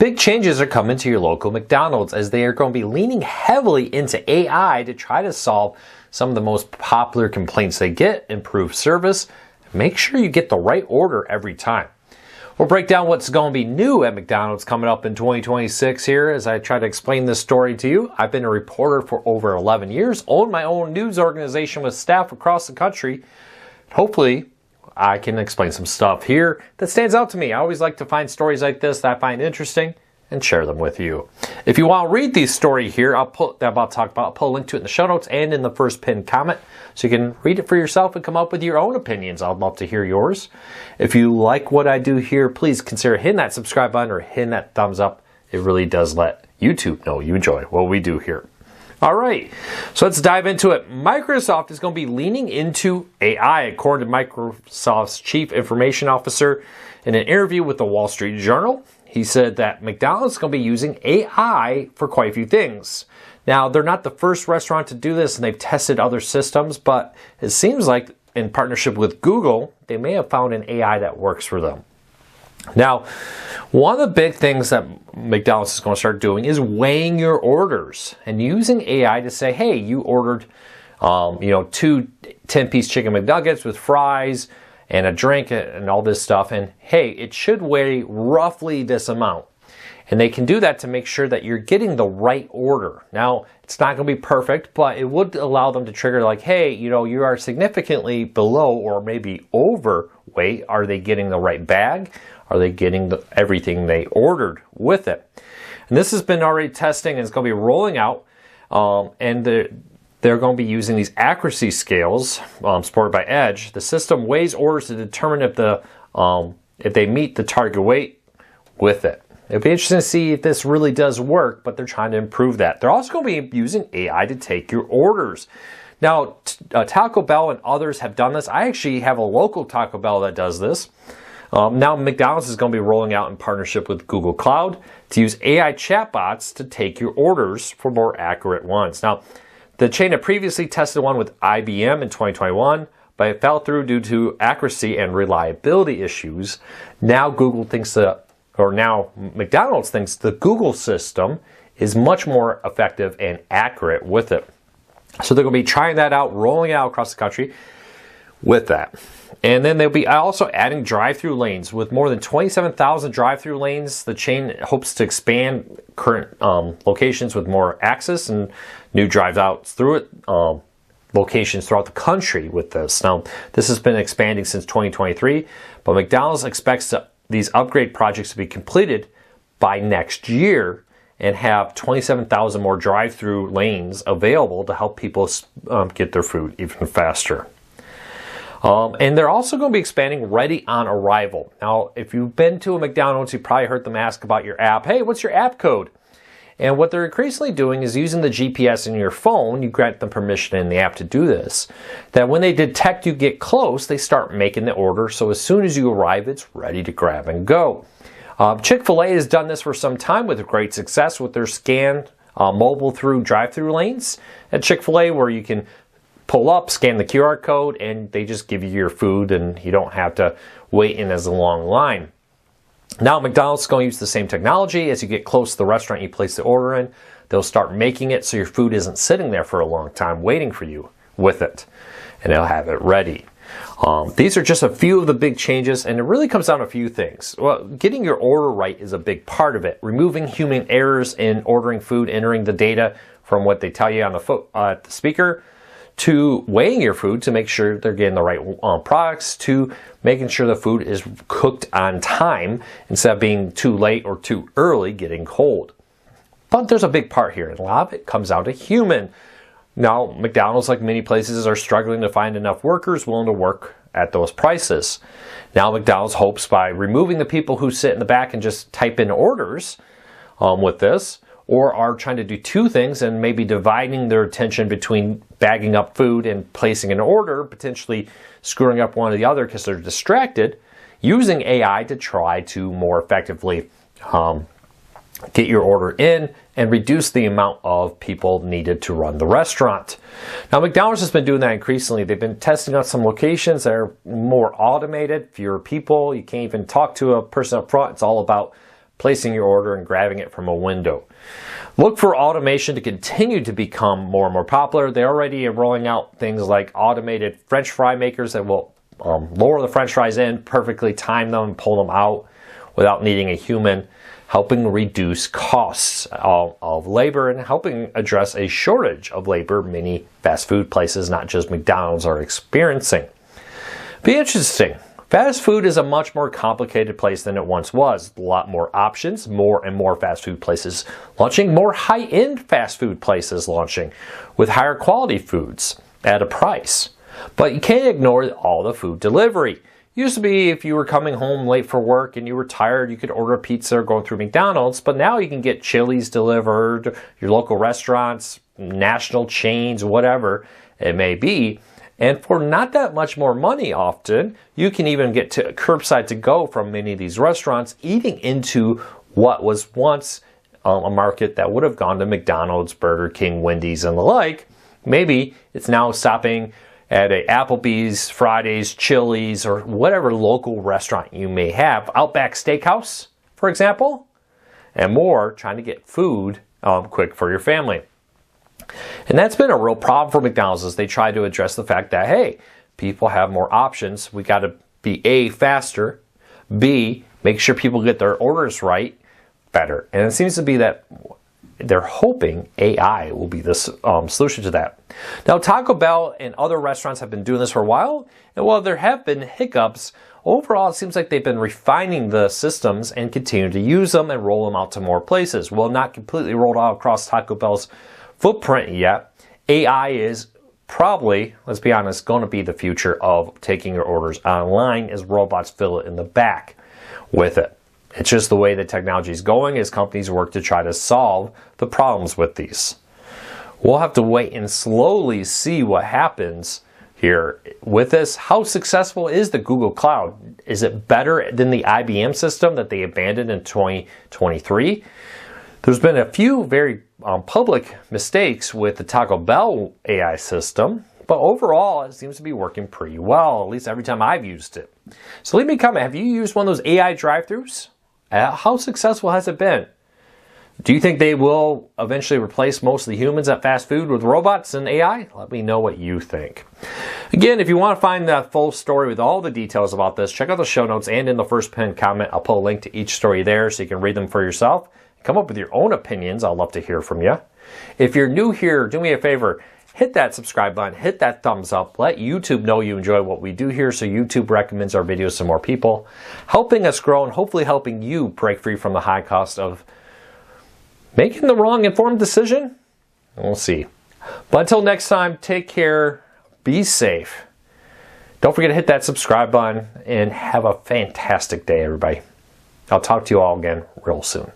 Big changes are coming to your local McDonald's as they are going to be leaning heavily into AI to try to solve some of the most popular complaints they get, improve service, make sure you get the right order every time. We'll break down what's going to be new at McDonald's coming up in 2026 here as I try to explain this story to you. I've been a reporter for over 11 years, own my own news organization with staff across the country. Hopefully, I can explain some stuff here that stands out to me. I always like to find stories like this that I find interesting and share them with you. If you want to read the story here, I'll put a link to it in the show notes and in the first pinned comment so you can read it for yourself and come up with your own opinions. I'd love to hear yours. If you like what I do here, please consider hitting that subscribe button or hitting that thumbs up. It really does let YouTube know you enjoy what we do here. All right, so let's dive into it. Microsoft is going to be leaning into AI, according to Microsoft's Chief Information Officer in an interview with the Wall Street Journal. He said that McDonald's is going to be using AI for quite a few things. Now, they're not the first restaurant to do this, and they've tested other systems, but it seems like in partnership with Google, they may have found an AI that works for them. Now, one of the big things that McDonald's is going to start doing is weighing your orders and using AI to say, hey, you ordered, two 10-piece chicken McNuggets with fries and a drink and all this stuff. And hey, it should weigh roughly this amount. And they can do that to make sure that you're getting the right order. Now, it's not going to be perfect, but it would allow them to trigger like, hey, you are significantly below or maybe overweight. Are they getting the right bag? Are they getting everything they ordered with it? And this has been already testing and it's going to be rolling out. And they're going to be using these accuracy scales supported by Edge. The system weighs orders to determine if they meet the target weight with it. It'll be interesting to see if this really does work, but they're trying to improve that. They're also going to be using AI to take your orders. Now, Taco Bell and others have done this. I actually have a local Taco Bell that does this. Now, McDonald's is going to be rolling out in partnership with Google Cloud to use AI chatbots to take your orders for more accurate ones. Now, the chain had previously tested one with IBM in 2021, but it fell through due to accuracy and reliability issues. Now, McDonald's thinks the Google system is much more effective and accurate with it. So they're going to be trying that out, rolling it out across the country with that. And then they'll be also adding drive-thru lanes. With more than 27,000 drive-thru lanes, the chain hopes to expand current locations with more access and new drive-outs through it, locations throughout the country with this. Now, this has been expanding since 2023, but McDonald's expects these upgrade projects to be completed by next year and have 27,000 more drive-thru lanes available to help people get their food even faster. And they're also going to be expanding ready on arrival. Now, if you've been to a McDonald's, you probably heard them ask about your app. Hey, what's your app code? And what they're increasingly doing is using the GPS in your phone. You grant them permission in the app to do this. That when they detect you get close, they start making the order. So as soon as you arrive, it's ready to grab and go. Chick-fil-A has done this for some time with great success with their scan mobile through drive-thru lanes at Chick-fil-A, where you can pull up, scan the QR code, and they just give you your food and you don't have to wait in as a long line. Now McDonald's is going to use the same technology. As you get close to the restaurant you place the order in, they'll start making it so your food isn't sitting there for a long time waiting for you with it, and they'll have it ready. These are just a few of the big changes, and it really comes down to a few things. Well, getting your order right is a big part of it. Removing human errors in ordering food, entering the data from what they tell you on the speaker, to weighing your food to make sure they're getting the right products, to making sure the food is cooked on time instead of being too late or too early getting cold. But there's a big part here, and a lot of it comes out to human. Now, McDonald's, like many places, are struggling to find enough workers willing to work at those prices. Now, McDonald's hopes by removing the people who sit in the back and just type in orders with this, or are trying to do two things and maybe dividing their attention between bagging up food and placing an order, potentially screwing up one or the other because they're distracted, using AI to try to more effectively get your order in and reduce the amount of people needed to run the restaurant. Now, McDonald's has been doing that increasingly. They've been testing out some locations that are more automated, fewer people. You can't even talk to a person up front. It's all about placing your order and grabbing it from a window. Look for automation to continue to become more and more popular. They already are rolling out things like automated French fry makers that will lower the French fries in, perfectly time them, and pull them out without needing a human, helping reduce costs of labor and helping address a shortage of labor many fast food places, not just McDonald's, are experiencing. Be interesting. Fast food is a much more complicated place than it once was. A lot more options, more and more fast food places launching, more high-end fast food places launching with higher quality foods at a price. But you can't ignore all the food delivery. Used to be if you were coming home late for work and you were tired, you could order a pizza or go through McDonald's, but now you can get Chili's delivered, your local restaurants, national chains, whatever it may be. And for not that much more money often, you can even get to curbside to go from many of these restaurants, eating into what was once a market that would have gone to McDonald's, Burger King, Wendy's, and the like. Maybe it's now stopping at a Applebee's, Fridays, Chili's, or whatever local restaurant you may have. Outback Steakhouse, for example, and more, trying to get food quick for your family. And that's been a real problem for McDonald's as they try to address the fact that, hey, people have more options. We got to be A, faster, B, make sure people get their orders right, better. And it seems to be that they're hoping AI will be the solution to that. Now, Taco Bell and other restaurants have been doing this for a while, and while there have been hiccups, overall it seems like they've been refining the systems and continue to use them and roll them out to more places. Well, not completely rolled out across Taco Bell's footprint yet. AI is probably, let's be honest, going to be the future of taking your orders online as robots fill it in the back with it. It's just the way the technology is going as companies work to try to solve the problems with these. We'll have to wait and slowly see what happens here with this. How successful is the Google Cloud? Is it better than the IBM system that they abandoned in 2023? There's been a few very public mistakes with the Taco Bell AI system, but overall it seems to be working pretty well, at least every time I've used it. So leave me a comment. Have you used one of those AI drive-thrus? How successful has it been? Do you think they will eventually replace most of the humans at fast food with robots and AI? Let me know what you think. Again, if you want to find the full story with all the details about this, check out the show notes, and in the first pinned comment, I'll put a link to each story there so you can read them for yourself. Come up with your own opinions. I'd love to hear from you. If you're new here, do me a favor. Hit that subscribe button. Hit that thumbs up. Let YouTube know you enjoy what we do here so YouTube recommends our videos to more people, helping us grow and hopefully helping you break free from the high cost of making the wrong informed decision. We'll see. But until next time, take care. Be safe. Don't forget to hit that subscribe button and have a fantastic day, everybody. I'll talk to you all again real soon.